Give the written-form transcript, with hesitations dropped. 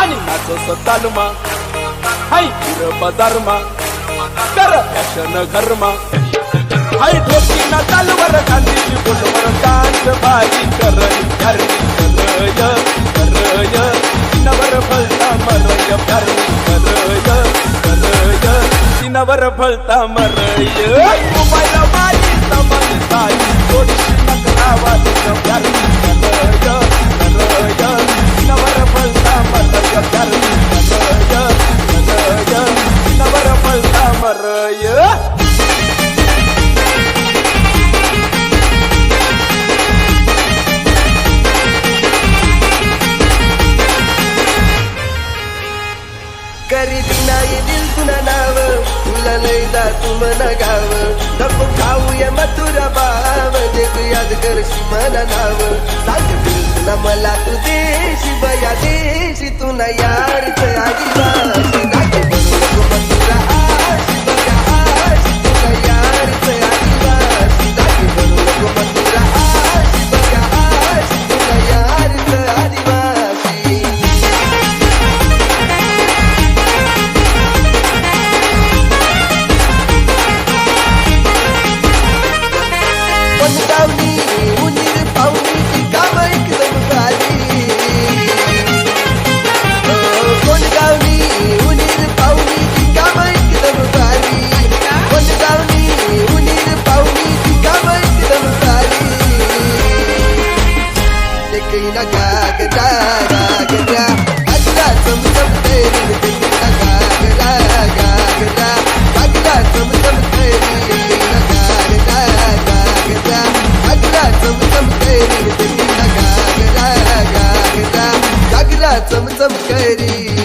आणि नाचो तालमा हाय फिर बजारमा कर फॅशन घरमा हाय ढोकीना तालवर गांधीची बोलवर कांत बाई करय करय नवर फलता मरय करय नवर फलता मरय मोबाईल माझी समज साई थोडीशी नकरावाली करय नवर फलता मरय करय नवर फलता मरय करी नाही दिल तुला नाव तुला लय जातू मना गाव नको खाऊया मथुरा बाव याद करशी मला नाव सांग दिल तुला मला तू देशी बया देशी तुला यारच आदिवासी नाके बनू नको मथुरा आशी बया आशी तुला यारच आदिवासी नाके बनू नको मथुरा आशी बया आशी तुला यारच आदिवासी गावनी उनीर पाहुणीची काम एकदम भारी कोण गावनी उनीर पाहुणीची काम एकदम भारी कोण गावनी उनीर पाहुणीची काम एकदम भारी देखील गागरा गागरा गागरा चमचम तेरी देखील गागरा गागरा गागरा चमचम तेरी चमचम करी